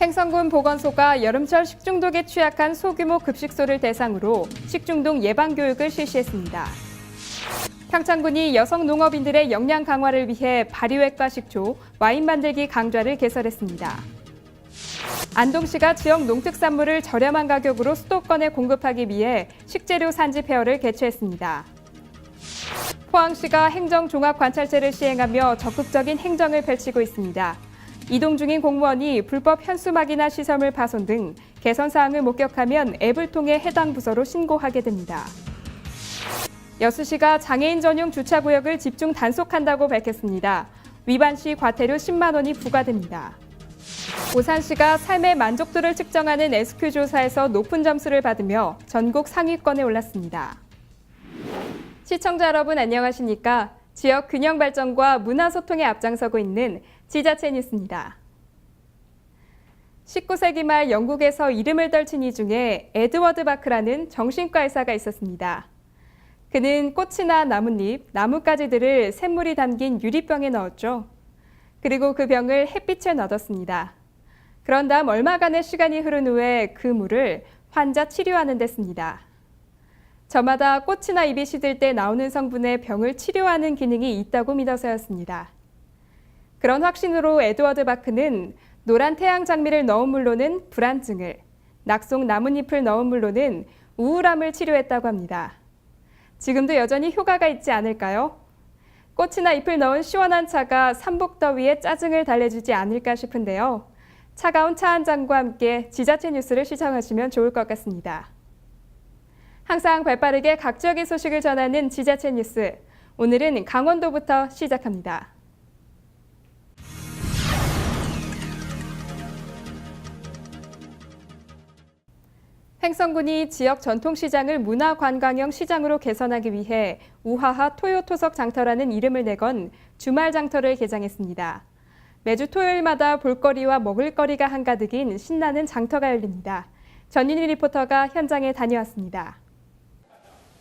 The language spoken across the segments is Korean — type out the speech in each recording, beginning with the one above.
횡성군 보건소가 여름철 식중독에 취약한 소규모 급식소를 대상으로 식중독 예방 교육을 실시했습니다. 평창군이 여성 농업인들의 역량 강화를 위해 발효액과 식초, 와인 만들기 강좌를 개설했습니다. 안동시가 지역 농특산물을 저렴한 가격으로 수도권에 공급하기 위해 식재료 산지 페어를 개최했습니다. 포항시가 행정종합관찰제를 시행하며 적극적인 행정을 펼치고 있습니다. 이동 중인 공무원이 불법 현수막이나 시설물 파손 등 개선 사항을 목격하면 앱을 통해 해당 부서로 신고하게 됩니다. 여수시가 장애인 전용 주차구역을 집중 단속한다고 밝혔습니다. 위반 시 과태료 10만 원이 부과됩니다. 오산시가 삶의 만족도를 측정하는 SQ 조사에서 높은 점수를 받으며 전국 상위권에 올랐습니다. 시청자 여러분 안녕하십니까? 지역 균형 발전과 문화 소통에 앞장서고 있는 지자체 뉴스입니다. 19세기 말 영국에서 이름을 떨친 이 중에 에드워드 바크라는 정신과 의사가 있었습니다. 그는 꽃이나 나뭇잎, 나뭇가지들을 샘물이 담긴 유리병에 넣었죠. 그리고 그 병을 햇빛에 놔뒀습니다. 그런 다음 얼마간의 시간이 흐른 후에 그 물을 환자 치료하는 데 씁니다. 저마다 꽃이나 잎이 시들 때 나오는 성분에 병을 치료하는 기능이 있다고 믿어서였습니다. 그런 확신으로 에드워드 바크는 노란 태양 장미를 넣은 물로는 불안증을, 낙송 나뭇잎을 넣은 물로는 우울함을 치료했다고 합니다. 지금도 여전히 효과가 있지 않을까요? 꽃이나 잎을 넣은 시원한 차가 삼복더위에 짜증을 달래주지 않을까 싶은데요. 차가운 차 한 잔과 함께 지자체 뉴스를 시청하시면 좋을 것 같습니다. 항상 발빠르게 각 지역의 소식을 전하는 지자체 뉴스. 오늘은 강원도부터 시작합니다. 횡성군이 지역 전통시장을 문화관광형 시장으로 개선하기 위해 우하하 토요토석 장터라는 이름을 내건 주말 장터를 개장했습니다. 매주 토요일마다 볼거리와 먹을거리가 한가득인 신나는 장터가 열립니다. 전윤희 리포터가 현장에 다녀왔습니다.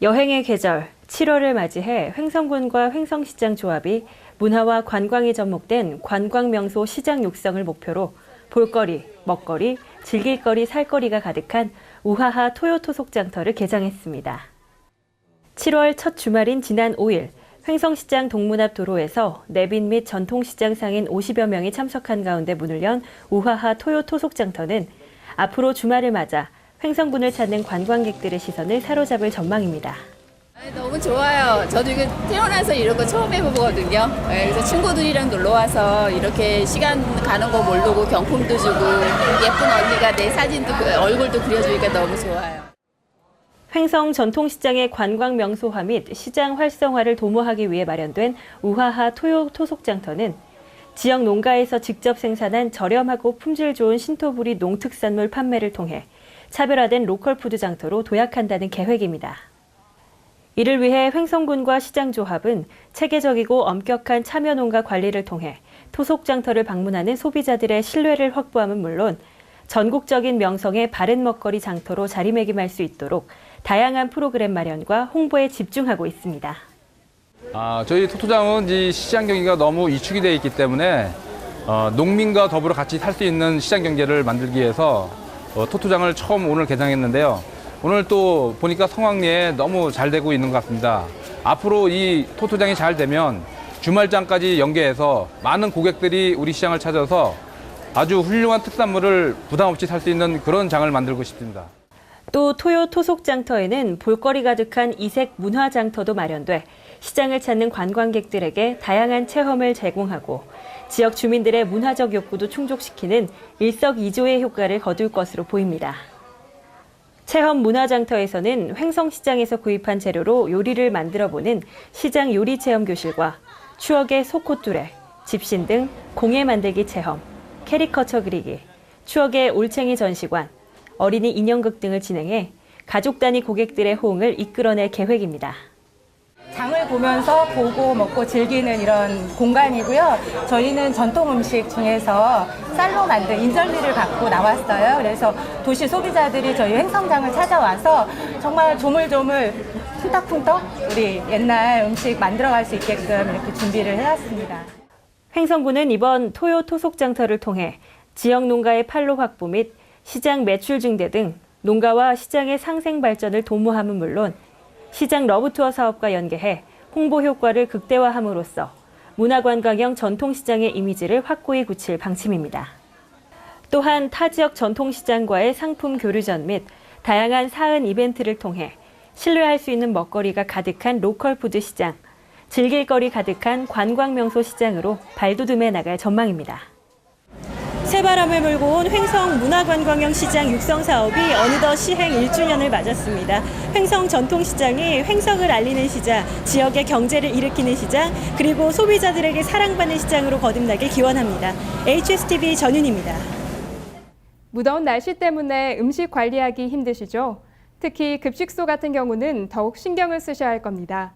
여행의 계절 7월을 맞이해 횡성군과 횡성시장 조합이 문화와 관광이 접목된 관광명소 시장 육성을 목표로 볼거리, 먹거리, 즐길거리, 살거리가 가득한 우하하 토요토속 장터를 개장했습니다. 7월 첫 주말인 지난 5일 횡성시장 동문 앞 도로에서 내빈 및 전통시장 상인 50여 명이 참석한 가운데 문을 연 우하하 토요토속 장터는 앞으로 주말을 맞아 횡성군을 찾는 관광객들의 시선을 사로잡을 전망입니다. 너무 좋아요. 저도 이거 태어나서 이런 거 처음 해보거든요. 그래서 친구들이랑 놀러와서 이렇게 시간 가는 거 모르고 경품도 주고 예쁜 언니가 내 사진도 얼굴도 그려주니까 너무 좋아요. 횡성 전통시장의 관광 명소화 및 시장 활성화를 도모하기 위해 마련된 우하하 토요토속장터는 지역 농가에서 직접 생산한 저렴하고 품질 좋은 신토부리 농특산물 판매를 통해 차별화된 로컬푸드 장터로 도약한다는 계획입니다. 이를 위해 횡성군과 시장조합은 체계적이고 엄격한 참여농가 관리를 통해 토속장터를 방문하는 소비자들의 신뢰를 확보함은 물론 전국적인 명성의 바른 먹거리 장터로 자리매김할 수 있도록 다양한 프로그램 마련과 홍보에 집중하고 있습니다. 저희 토토장은 이 시장 경기가 너무 위축이 되어 있기 때문에 농민과 더불어 같이 살 수 있는 시장 경제를 만들기 위해서 토토장을 처음 오늘 개장했는데요. 오늘 또 보니까 성황리에 너무 잘 되고 있는 것 같습니다. 앞으로 이 토토장이 잘 되면 주말장까지 연계해서 많은 고객들이 우리 시장을 찾아서 아주 훌륭한 특산물을 부담 없이 살 수 있는 그런 장을 만들고 싶습니다. 또 토요 토속장터에는 볼거리 가득한 이색 문화장터도 마련돼 시장을 찾는 관광객들에게 다양한 체험을 제공하고 지역 주민들의 문화적 욕구도 충족시키는 일석이조의 효과를 거둘 것으로 보입니다. 체험 문화장터에서는 횡성시장에서 구입한 재료로 요리를 만들어보는 시장 요리 체험 교실과 추억의 소콧뚜레, 집신 등 공예 만들기 체험, 캐리커처 그리기, 추억의 올챙이 전시관, 어린이 인형극 등을 진행해 가족 단위 고객들의 호응을 이끌어낼 계획입니다. 장을 보면서 보고 먹고 즐기는 이런 공간이고요. 저희는 전통 음식 중에서 쌀로 만든 인절미를 갖고 나왔어요. 그래서 도시 소비자들이 저희 횡성장을 찾아와서 정말 조물조물 쿵떡쿵떡 우리 옛날 음식 만들어갈 수 있게끔 이렇게 준비를 해왔습니다. 횡성군은 이번 토요 토속장터를 통해 지역 농가의 판로 확보 및 시장 매출 증대 등 농가와 시장의 상생 발전을 도모함은 물론 시장 러브투어 사업과 연계해 홍보 효과를 극대화함으로써 문화관광형 전통시장의 이미지를 확고히 굳힐 방침입니다. 또한 타 지역 전통시장과의 상품 교류전 및 다양한 사은 이벤트를 통해 신뢰할 수 있는 먹거리가 가득한 로컬푸드 시장, 즐길거리 가득한 관광명소 시장으로 발돋움해 나갈 전망입니다. 새바람을 몰고 온 횡성 문화관광형 시장 육성 사업이 어느덧 시행 1주년을 맞았습니다. 횡성 전통시장이 횡성을 알리는 시장, 지역의 경제를 일으키는 시장, 그리고 소비자들에게 사랑받는 시장으로 거듭나길 기원합니다. HSTV 전윤입니다. 무더운 날씨 때문에 음식 관리하기 힘드시죠? 특히 급식소 같은 경우는 더욱 신경을 쓰셔야 할 겁니다.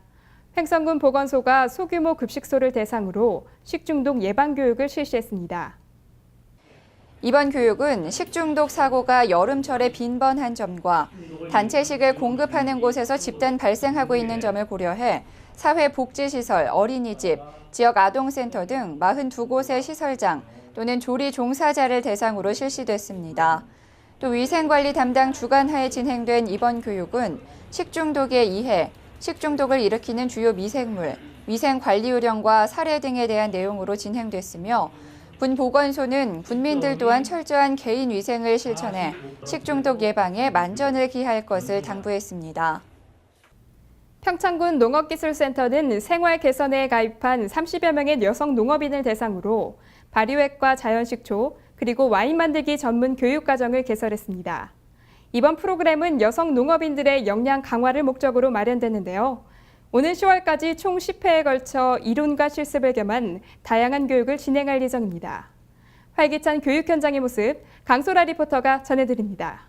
횡성군 보건소가 소규모 급식소를 대상으로 식중독 예방 교육을 실시했습니다. 이번 교육은 식중독 사고가 여름철에 빈번한 점과 단체식을 공급하는 곳에서 집단 발생하고 있는 점을 고려해 사회복지시설, 어린이집, 지역 아동센터 등 42곳의 시설장 또는 조리 종사자를 대상으로 실시됐습니다. 또 위생관리 담당 주관하에 진행된 이번 교육은 식중독의 이해, 식중독을 일으키는 주요 미생물, 위생관리 요령과 사례 등에 대한 내용으로 진행됐으며 군 보건소는 군민들 또한 철저한 개인 위생을 실천해 식중독 예방에 만전을 기할 것을 당부했습니다. 평창군 농업기술센터는 생활 개선에 가입한 30여 명의 여성 농업인을 대상으로 발효액과 자연식초, 그리고 와인 만들기 전문 교육과정을 개설했습니다. 이번 프로그램은 여성 농업인들의 역량 강화를 목적으로 마련됐는데요. 오는 10월까지 총 10회에 걸쳐 이론과 실습을 겸한 다양한 교육을 진행할 예정입니다. 활기찬 교육 현장의 모습, 강소라 리포터가 전해드립니다.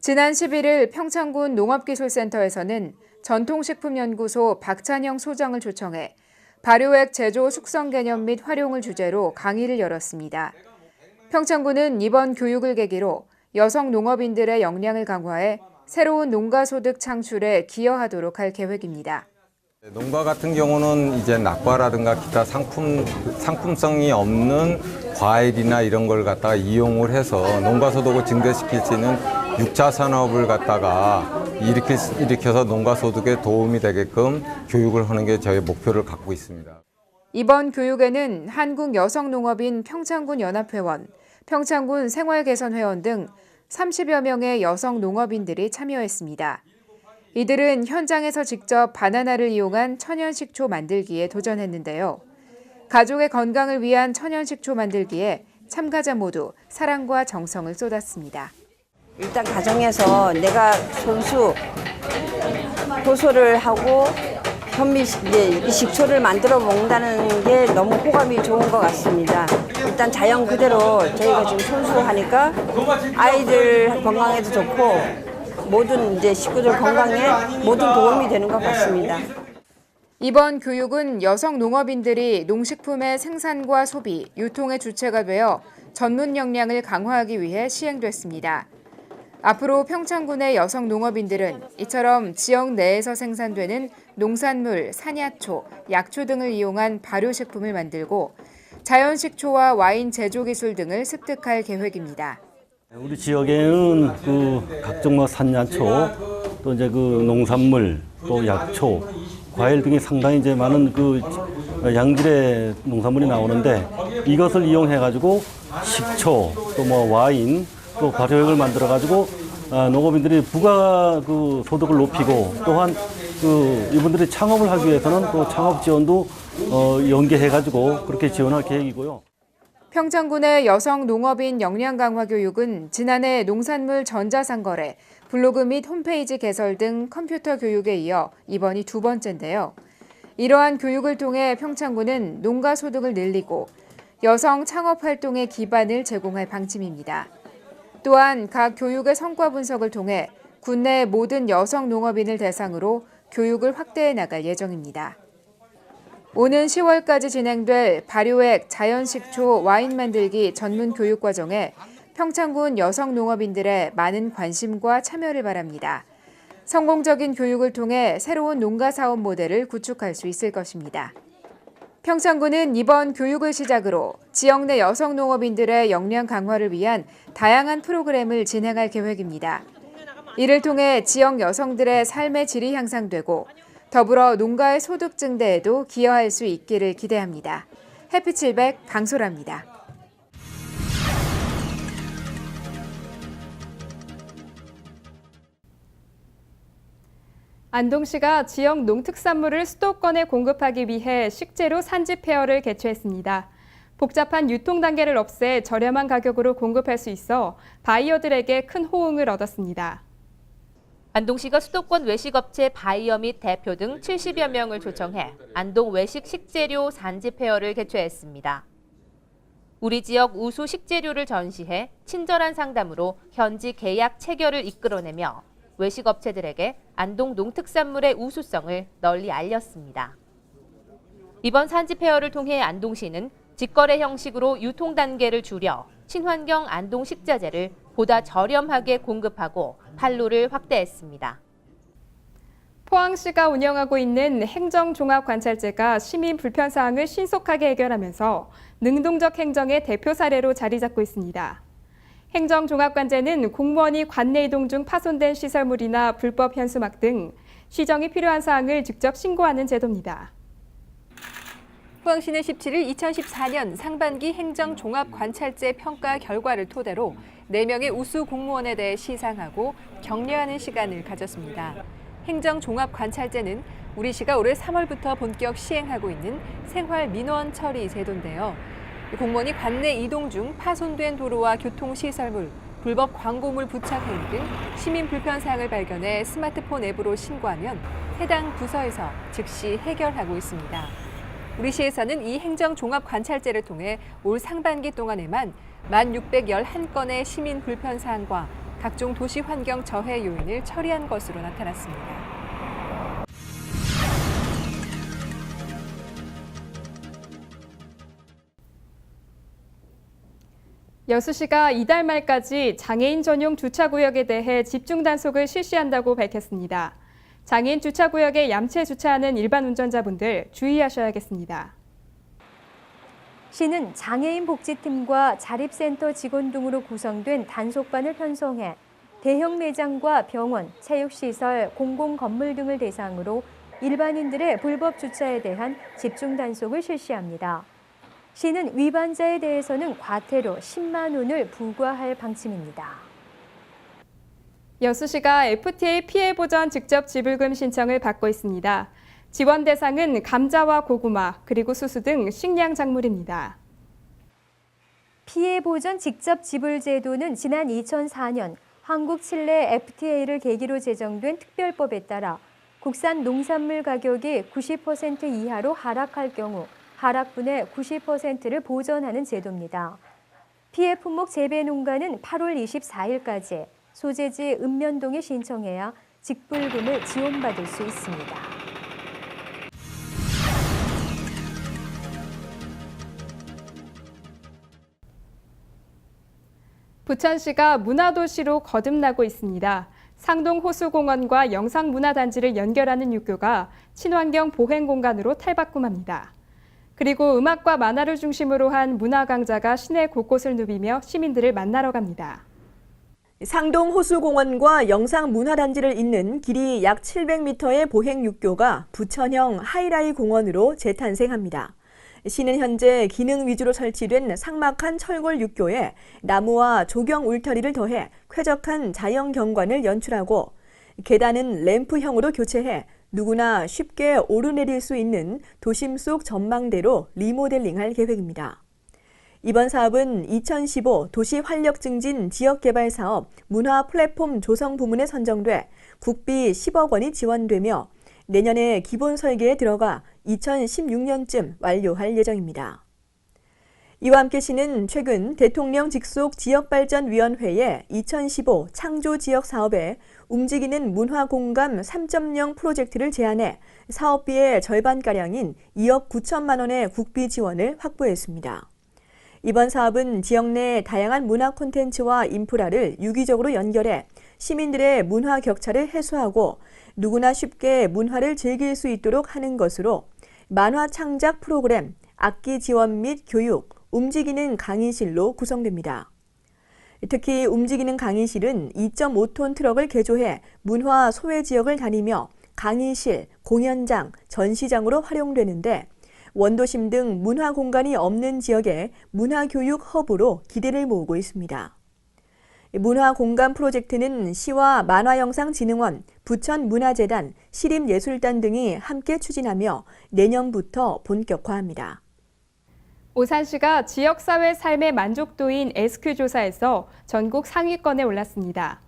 지난 11일 평창군 농업기술센터에서는 전통식품연구소 박찬영 소장을 초청해 발효액 제조 숙성 개념 및 활용을 주제로 강의를 열었습니다. 평창군은 이번 교육을 계기로 여성 농업인들의 역량을 강화해 새로운 농가 소득 창출에 기여하도록 할 계획입니다. 농가 같은 경우는 이제 낙과라든가 기타 상품성이 없는 과일이나 이런 걸 갖다가 이용을 해서 농가 소득을 증대시킬 수 있는 6차 산업을 갖다가 일으켜서 농가 소득에 도움이 되게끔 교육을 하는 게 저희 목표를 갖고 있습니다. 이번 교육에는 한국여성농업인 평창군 연합회원, 평창군 생활개선회원 등 30여 명의 여성 농업인들이 참여했습니다. 이들은 현장에서 직접 바나나를 이용한 천연식초 만들기에 도전했는데요. 가족의 건강을 위한 천연식초 만들기에 참가자 모두 사랑과 정성을 쏟았습니다. 일단 가정에서 내가 도소를 하고 이 식초를 만들어 먹는다는 게 너무 호감이 좋은 것 같습니다. 일단 자연 그대로 저희가 지금 손수하니까 아이들 건강에도 좋고 모든 이제 식구들 건강에 모든 도움이 되는 것 같습니다. 이번 교육은 여성 농업인들이 농식품의 생산과 소비, 유통의 주체가 되어 전문 역량을 강화하기 위해 시행됐습니다. 앞으로 평창군의 여성 농업인들은 이처럼 지역 내에서 생산되는 농산물, 산야초, 약초 등을 이용한 발효식품을 만들고 자연식초와 와인 제조 기술 등을 습득할 계획입니다. 우리 지역에는 각종 산야초, 또 이제 농산물, 또 약초, 과일 등이 상당히 이제 많은 양질의 농산물이 나오는데 이것을 이용해가지고 식초, 또 와인, 또 발효액을 만들어가지고 농업인들이 부가 소득을 높이고 또한 이분들이 창업을 하기 위해서는 또 창업 지원도 연계해가지고 그렇게 지원할 계획이고요. 평창군의 여성 농업인 역량 강화 교육은 지난해 농산물 전자상거래, 블로그 및 홈페이지 개설 등 컴퓨터 교육에 이어 이번이 두 번째인데요. 이러한 교육을 통해 평창군은 농가 소득을 늘리고 여성 창업 활동의 기반을 제공할 방침입니다. 또한 각 교육의 성과 분석을 통해 군내 모든 여성 농업인을 대상으로 교육을 확대해 나갈 예정입니다. 오는 10월까지 진행될 발효액, 자연식초, 와인 만들기 전문 교육과정에 평창군 여성 농업인들의 많은 관심과 참여를 바랍니다. 성공적인 교육을 통해 새로운 농가 사업 모델을 구축할 수 있을 것입니다. 평창군은 이번 교육을 시작으로 지역 내 여성 농업인들의 역량 강화를 위한 다양한 프로그램을 진행할 계획입니다. 이를 통해 지역 여성들의 삶의 질이 향상되고 더불어 농가의 소득 증대에도 기여할 수 있기를 기대합니다. 해피700 강소라입니다. 안동시가 지역 농특산물을 수도권에 공급하기 위해 식재료 산지 페어를 개최했습니다. 복잡한 유통 단계를 없애 저렴한 가격으로 공급할 수 있어 바이어들에게 큰 호응을 얻었습니다. 안동시가 수도권 외식업체 바이어 및 대표 등 70여 명을 초청해 안동 외식 식재료 산지 페어를 개최했습니다. 우리 지역 우수 식재료를 전시해 친절한 상담으로 현지 계약 체결을 이끌어내며 외식업체들에게 안동 농특산물의 우수성을 널리 알렸습니다. 이번 산지 페어를 통해 안동시는 직거래 형식으로 유통 단계를 줄여 친환경 안동 식자재를 보다 저렴하게 공급하고 판로를 확대했습니다. 포항시가 운영하고 있는 행정종합관찰제가 시민 불편사항을 신속하게 해결하면서 능동적 행정의 대표 사례로 자리 잡고 있습니다. 행정종합관제는 공무원이 관내 이동 중 파손된 시설물이나 불법 현수막 등 시정이 필요한 사항을 직접 신고하는 제도입니다. 포항시는 17일 2014년 상반기 행정종합관찰제 평가 결과를 토대로 4명의 우수 공무원에 대해 시상하고 격려하는 시간을 가졌습니다. 행정종합관찰제는 우리 시가 올해 3월부터 본격 시행하고 있는 생활민원 처리 제도인데요. 공무원이 관내 이동 중 파손된 도로와 교통시설물, 불법 광고물 부착 행위 등 시민 불편사항을 발견해 스마트폰 앱으로 신고하면 해당 부서에서 즉시 해결하고 있습니다. 우리 시에서는 이 행정종합관찰제를 통해 올 상반기 동안에만 1,611건의 시민 불편사항과 각종 도시환경 저해 요인을 처리한 것으로 나타났습니다. 여수시가 이달 말까지 장애인 전용 주차구역에 대해 집중 단속을 실시한다고 밝혔습니다. 장애인 주차구역에 얌체 주차하는 일반 운전자분들 주의하셔야겠습니다. 시는 장애인 복지팀과 자립센터 직원 등으로 구성된 단속반을 편성해 대형 매장과 병원, 체육시설, 공공건물 등을 대상으로 일반인들의 불법 주차에 대한 집중 단속을 실시합니다. 시는 위반자에 대해서는 과태료 10만 원을 부과할 방침입니다. 여수시가 FTA 피해 보전 직접 지불금 신청을 받고 있습니다. 지원 대상은 감자와 고구마, 그리고 수수 등 식량 작물입니다. 피해 보전 직접 지불 제도는 지난 2004년 한국 칠레 FTA를 계기로 제정된 특별법에 따라 국산 농산물 가격이 90% 이하로 하락할 경우 하락분의 90%를 보전하는 제도입니다. 피해 품목 재배 농가는 8월 24일까지 소재지 읍면동에 신청해야 직불금을 지원받을 수 있습니다. 부천시가 문화도시로 거듭나고 있습니다. 상동 호수공원과 영상문화단지를 연결하는 육교가 친환경 보행공간으로 탈바꿈합니다. 그리고 음악과 만화를 중심으로 한 문화강자가 시내 곳곳을 누비며 시민들을 만나러 갑니다. 상동 호수공원과 영상문화단지를 잇는 길이 약 700m의 보행육교가 부천형 하이라이 공원으로 재탄생합니다. 시는 현재 기능 위주로 설치된 삭막한 철골 육교에 나무와 조경 울타리를 더해 쾌적한 자연 경관을 연출하고 계단은 램프형으로 교체해 누구나 쉽게 오르내릴 수 있는 도심 속 전망대로 리모델링할 계획입니다. 이번 사업은 2015 도시 활력 증진 지역개발사업 문화 플랫폼 조성 부문에 선정돼 국비 10억 원이 지원되며 내년에 기본 설계에 들어가 2016년쯤 완료할 예정입니다. 이와 함께 시는 최근 대통령 직속 지역발전위원회의 2015 창조지역 사업에 움직이는 문화공감 3.0 프로젝트를 제안해 사업비의 절반가량인 2억 9천만 원의 국비 지원을 확보했습니다. 이번 사업은 지역 내 다양한 문화 콘텐츠와 인프라를 유기적으로 연결해 시민들의 문화 격차를 해소하고 누구나 쉽게 문화를 즐길 수 있도록 하는 것으로 만화 창작 프로그램, 악기 지원 및 교육, 움직이는 강의실로 구성됩니다. 특히 움직이는 강의실은 2.5톤 트럭을 개조해 문화 소외 지역을 다니며 강의실, 공연장, 전시장으로 활용되는데 원도심 등 문화 공간이 없는 지역의 문화교육 허브로 기대를 모으고 있습니다. 문화공간 프로젝트는 시와 만화영상진흥원, 부천문화재단, 시립예술단 등이 함께 추진하며 내년부터 본격화합니다. 오산시가 지역사회 삶의 만족도인 SQ조사에서 전국 상위권에 올랐습니다.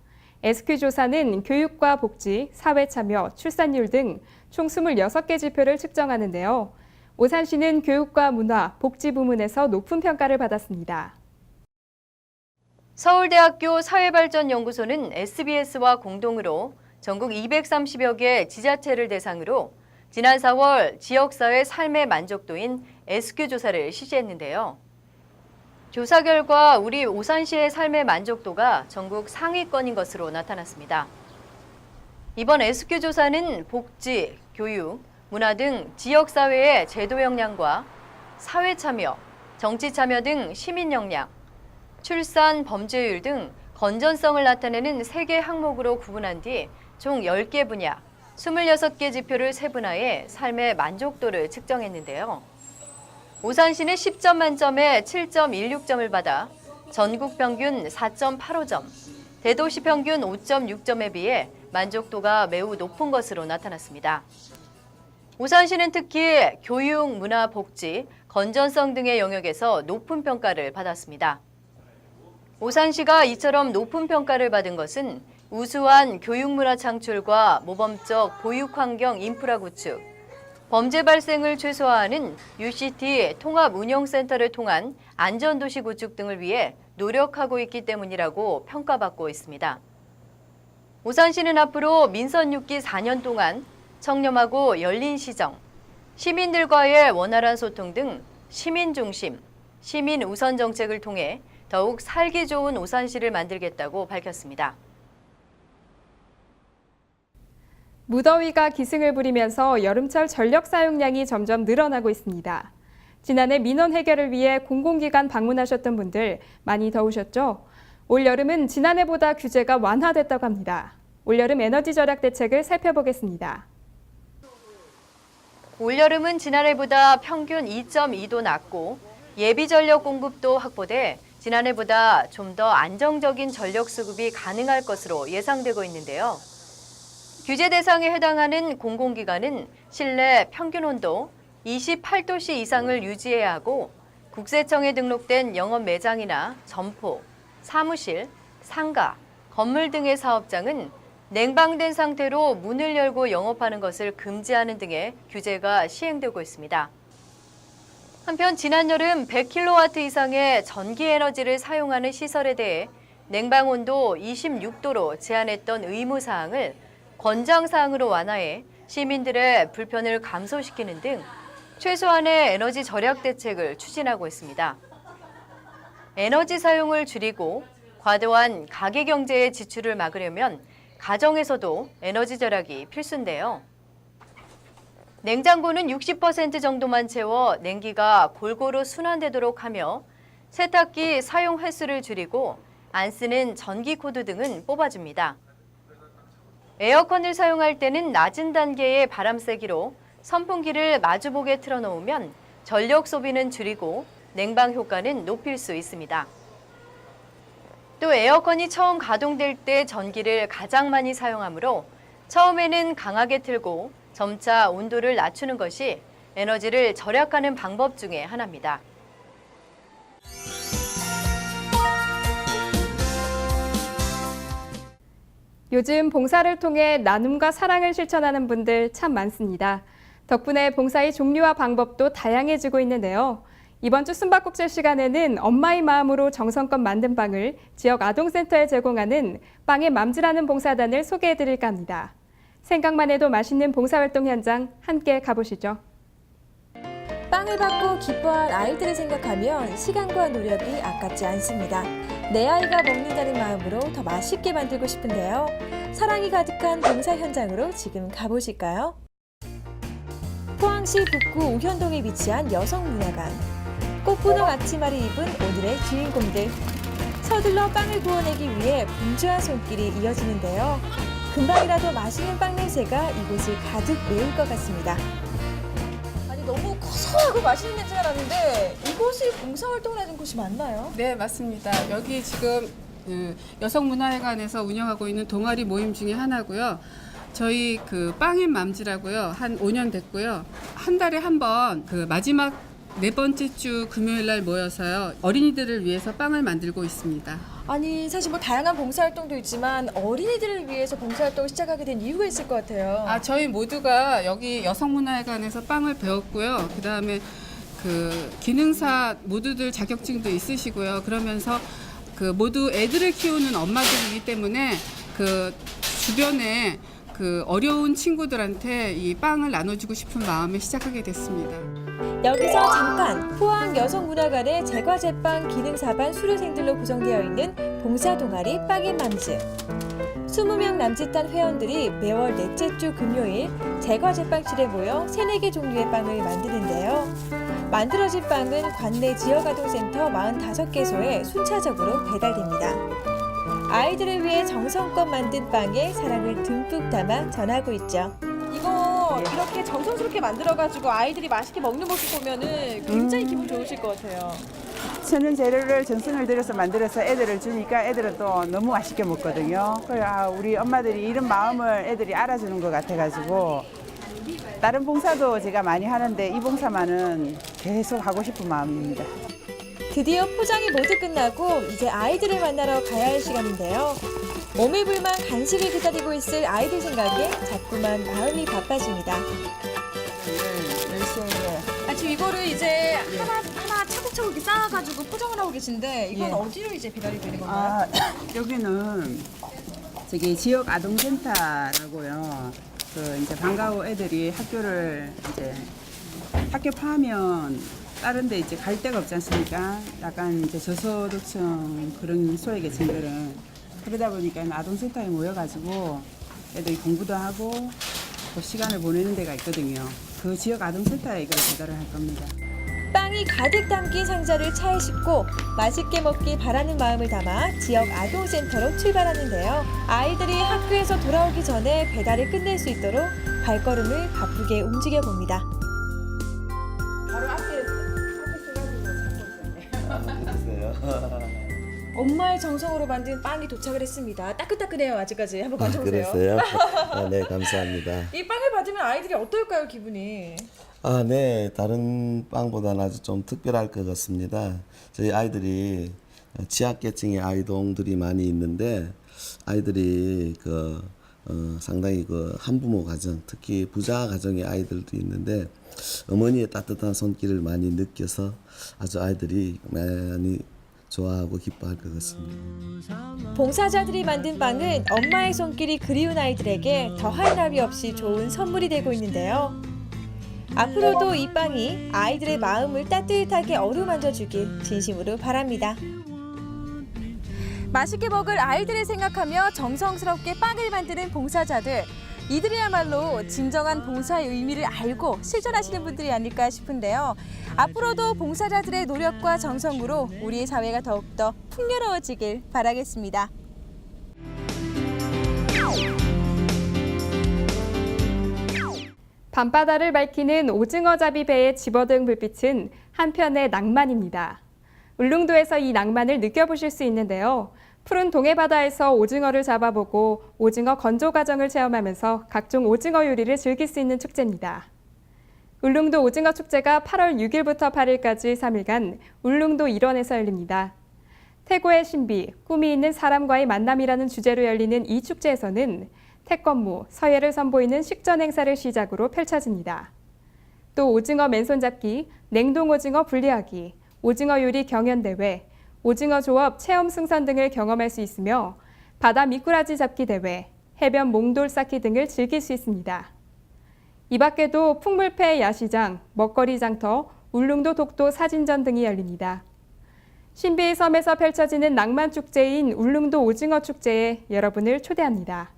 SQ조사는 교육과 복지, 사회참여, 출산율 등 총 26개 지표를 측정하는데요. 오산시는 교육과 문화, 복지 부문에서 높은 평가를 받았습니다. 서울대학교 사회발전연구소는 SBS와 공동으로 전국 230여 개 지자체를 대상으로 지난 4월 지역사회 삶의 만족도인 SQ조사를 실시했는데요. 조사 결과 우리 오산시의 삶의 만족도가 전국 상위권인 것으로 나타났습니다. 이번 SQ조사는 복지, 교육, 문화 등 지역사회의 제도 역량과 사회참여, 정치참여 등 시민 역량, 출산, 범죄율 등 건전성을 나타내는 3개 항목으로 구분한 뒤 총 10개 분야, 26개 지표를 세분화해 삶의 만족도를 측정했는데요. 오산시는 10점 만점에 7.16점을 받아 전국 평균 4.85점, 대도시 평균 5.6점에 비해 만족도가 매우 높은 것으로 나타났습니다. 오산시는 특히 교육, 문화, 복지, 건전성 등의 영역에서 높은 평가를 받았습니다. 오산시가 이처럼 높은 평가를 받은 것은 우수한 교육문화 창출과 모범적 보육환경 인프라 구축, 범죄 발생을 최소화하는 UCT 통합운영센터를 통한 안전도시 구축 등을 위해 노력하고 있기 때문이라고 평가받고 있습니다. 오산시는 앞으로 민선 6기 4년 동안 청렴하고 열린 시정, 시민들과의 원활한 소통 등 시민 중심, 시민 우선 정책을 통해 더욱 살기 좋은 오산시를 만들겠다고 밝혔습니다. 무더위가 기승을 부리면서 여름철 전력 사용량이 점점 늘어나고 있습니다. 지난해 민원 해결을 위해 공공기관 방문하셨던 분들 많이 더우셨죠? 올 여름은 지난해보다 규제가 완화됐다고 합니다. 올여름 에너지 절약 대책을 살펴보겠습니다. 올여름은 지난해보다 평균 2.2도 낮고 예비 전력 공급도 확보돼 지난해보다 좀 더 안정적인 전력 수급이 가능할 것으로 예상되고 있는데요. 규제 대상에 해당하는 공공기관은 실내 평균 온도 28도씨 이상을 유지해야 하고 국세청에 등록된 영업 매장이나 점포, 사무실, 상가, 건물 등의 사업장은 냉방된 상태로 문을 열고 영업하는 것을 금지하는 등의 규제가 시행되고 있습니다. 한편 지난 여름 100kW 이상의 전기 에너지를 사용하는 시설에 대해 냉방 온도 26도로 제한했던 의무사항을 권장사항으로 완화해 시민들의 불편을 감소시키는 등 최소한의 에너지 절약 대책을 추진하고 있습니다. 에너지 사용을 줄이고 과도한 가계경제의 지출을 막으려면 가정에서도 에너지 절약이 필수인데요. 냉장고는 60% 정도만 채워 냉기가 골고루 순환되도록 하며 세탁기 사용 횟수를 줄이고 안 쓰는 전기 코드 등은 뽑아줍니다. 에어컨을 사용할 때는 낮은 단계의 바람 세기로 선풍기를 마주보게 틀어놓으면 전력 소비는 줄이고 냉방 효과는 높일 수 있습니다. 또 에어컨이 처음 가동될 때 전기를 가장 많이 사용하므로 처음에는 강하게 틀고 점차 온도를 낮추는 것이 에너지를 절약하는 방법 중에 하나입니다. 요즘 봉사를 통해 나눔과 사랑을 실천하는 분들 참 많습니다. 덕분에 봉사의 종류와 방법도 다양해지고 있는데요. 이번 주 숨바꼭질 시간에는 엄마의 마음으로 정성껏 만든 빵을 지역 아동센터에 제공하는 빵의 맘즈라는 봉사단을 소개해드릴까 합니다. 생각만 해도 맛있는 봉사활동 현장 함께 가보시죠. 빵을 받고 기뻐한 아이들을 생각하면 시간과 노력이 아깝지 않습니다. 내 아이가 먹는다는 마음으로 더 맛있게 만들고 싶은데요. 사랑이 가득한 봉사 현장으로 지금 가보실까요? 포항시 북구 우현동에 위치한 여성문화관. 꽃분홍 앞치마를 입은 오늘의 주인공들. 서둘러 빵을 구워내기 위해 분주한 손길이 이어지는데요. 금방이라도 맛있는 빵 냄새가 이곳을 가득 메울 것 같습니다. 아니 너무 고소하고 맛있는 냄새가 나는데 이곳이 봉사활동을 하는 곳이 맞나요? 네, 맞습니다. 여기 지금 여성문화회관에서 운영하고 있는 동아리 모임 중에 하나고요. 저희 빵앤 맘즈라고요. 한 5년 됐고요. 한 달에 한 번 마지막 네 번째 주 금요일 날 모여서요. 어린이들을 위해서 빵을 만들고 있습니다. 아니 사실 뭐 다양한 봉사활동도 있지만 어린이들을 위해서 봉사활동을 시작하게 된 이유가 있을 것 같아요. 저희 모두가 여기 여성문화회관에서 빵을 배웠고요. 그다음에 기능사 모두들 자격증도 있으시고요. 그러면서 모두 애들을 키우는 엄마들이기 때문에 주변에 어려운 친구들한테 이 빵을 나눠주고 싶은 마음에 시작하게 됐습니다. 여기서 잠깐 포항 여성문화관의 제과제빵 기능사반 수료생들로 구성되어 있는 봉사동아리 빵앤 맘즈. 20명 남짓한 회원들이 매월 넷째 주 금요일 제과제빵실에 모여 3-4개 종류의 빵을 만드는데요. 만들어진 빵은 관내 지역아동센터 45개소에 순차적으로 배달됩니다. 아이들을 위해 정성껏 만든 빵에 사랑을 듬뿍 담아 전하고 있죠. 이거 이렇게 정성스럽게 만들어가지고 아이들이 맛있게 먹는 모습 보면은 굉장히 기분 좋으실 것 같아요. 천연 재료를 정성을 들여서 만들어서 애들을 주니까 애들은 또 너무 맛있게 먹거든요. 그래서 우리 엄마들이 이런 마음을 애들이 알아주는 것 같아가지고 다른 봉사도 제가 많이 하는데 이 봉사만은 계속 하고 싶은 마음입니다. 드디어 포장이 모두 끝나고 이제 아이들을 만나러 가야 할 시간인데요. 몸에 불만 간식을 기다리고 있을 아이들 생각에 자꾸만 마음이 바빠집니다. 지금 이거를 이제 하나 차곡차곡 이렇게 쌓아가지고 포장을 하고 계신데 이건 어디로 이제 배달이 되는 건가요? 여기는 지역 아동센터라고요. 이제 방과 후 애들이 학교를 이제 학교 파면 다른 데 이제 갈 데가 없지 않습니까? 약간 이제 저소득층 그런 소외계층들은 그러다 보니까 아동센터에 모여가지고 애들이 공부도 하고 또 시간을 보내는 데가 있거든요. 그 지역 아동센터에 이걸 배달을 할 겁니다. 빵이 가득 담긴 상자를 차에 싣고 맛있게 먹길 바라는 마음을 담아 지역 아동센터로 출발하는데요. 아이들이 학교에서 돌아오기 전에 배달을 끝낼 수 있도록 발걸음을 바쁘게 움직여 봅니다. 바로 앞에 엄마의 정성으로 만든 빵이 도착을 했습니다. 따끈따끈해요 아직까지. 한번 만져보세요. 그랬어요? 네, 감사합니다. 이 빵을 받으면 아이들이 어떨까요 기분이? 네, 다른 빵보다는 아주 좀 특별할 것 같습니다. 저희 아이들이 취약계층의 아이동들이 많이 있는데 아이들이 상당히 한부모 가정, 특히 부자 가정의 아이들도 있는데 어머니의 따뜻한 손길을 많이 느껴서 아주 아이들이 많이 좋아하고 기뻐할 것 같습니다. 봉사자들이 만든 빵은 엄마의 손길이 그리운 아이들에게 더할 나위 없이 좋은 선물이 되고 있는데요. 앞으로도 이 빵이 아이들의 마음을 따뜻하게 어루만져 주길 진심으로 바랍니다. 맛있게 먹을 아이들을 생각하며 정성스럽게 빵을 만드는 봉사자들. 이들이야말로 진정한 봉사의 의미를 알고 실천하시는 분들이 아닐까 싶은데요. 앞으로도 봉사자들의 노력과 정성으로 우리의 사회가 더욱더 풍요로워지길 바라겠습니다. 밤바다를 밝히는 오징어잡이 배의 집어등 불빛은 한편의 낭만입니다. 울릉도에서 이 낭만을 느껴보실 수 있는데요. 푸른 동해바다에서 오징어를 잡아보고 오징어 건조 과정을 체험하면서 각종 오징어 요리를 즐길 수 있는 축제입니다. 울릉도 오징어 축제가 8월 6일부터 8일까지 3일간 울릉도 일원에서 열립니다. 태고의 신비, 꿈이 있는 사람과의 만남이라는 주제로 열리는 이 축제에서는 태권무, 서예를 선보이는 식전 행사를 시작으로 펼쳐집니다. 또 오징어 맨손 잡기, 냉동 오징어 분리하기, 오징어 요리 경연대회, 오징어 조업 체험 승선 등을 경험할 수 있으며 바다 미꾸라지 잡기 대회, 해변 몽돌 쌓기 등을 즐길 수 있습니다. 이 밖에도 풍물패 야시장, 먹거리 장터, 울릉도 독도 사진전 등이 열립니다. 신비의 섬에서 펼쳐지는 낭만 축제인 울릉도 오징어 축제에 여러분을 초대합니다.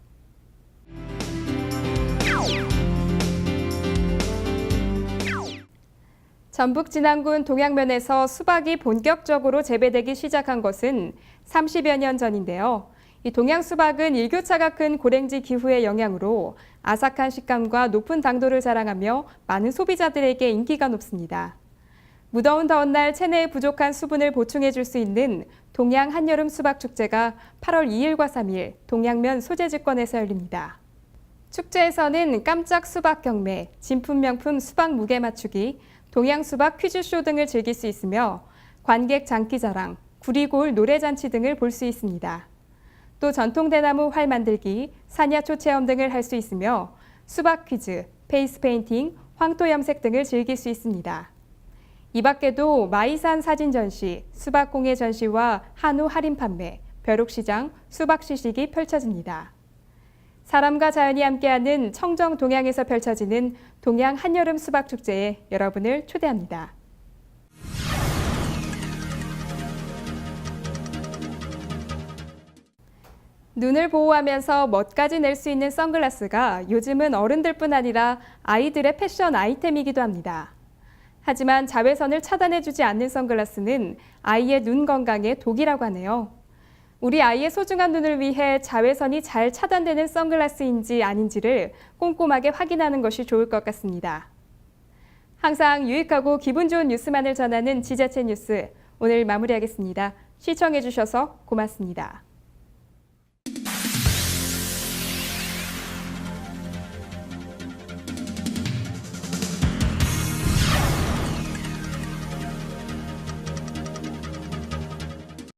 전북 진안군 동양면에서 수박이 본격적으로 재배되기 시작한 것은 30여 년 전인데요. 이 동양 수박은 일교차가 큰 고랭지 기후의 영향으로 아삭한 식감과 높은 당도를 자랑하며 많은 소비자들에게 인기가 높습니다. 무더운 더운 날 체내에 부족한 수분을 보충해 줄 수 있는 동양 한여름 수박 축제가 8월 2일과 3일 동양면 소재지권에서 열립니다. 축제에서는 깜짝 수박 경매, 진품 명품 수박 무게 맞추기, 동양 수박 퀴즈쇼 등을 즐길 수 있으며 관객 장기자랑, 구리고울 노래잔치 등을 볼 수 있습니다. 또 전통 대나무 활 만들기, 산야초 체험 등을 할 수 있으며 수박 퀴즈, 페이스 페인팅, 황토 염색 등을 즐길 수 있습니다. 이 밖에도 마이산 사진 전시, 수박 공예 전시와 한우 할인 판매, 벼룩시장, 수박 시식이 펼쳐집니다. 사람과 자연이 함께하는 청정 동양에서 펼쳐지는 동양 한여름 수박 축제에 여러분을 초대합니다. 눈을 보호하면서 멋까지 낼 수 있는 선글라스가 요즘은 어른들뿐 아니라 아이들의 패션 아이템이기도 합니다. 하지만 자외선을 차단해주지 않는 선글라스는 아이의 눈 건강에 독이라고 하네요. 우리 아이의 소중한 눈을 위해 자외선이 잘 차단되는 선글라스인지 아닌지를 꼼꼼하게 확인하는 것이 좋을 것 같습니다. 항상 유익하고 기분 좋은 뉴스만을 전하는 지자체 뉴스, 오늘 마무리하겠습니다. 시청해주셔서 고맙습니다.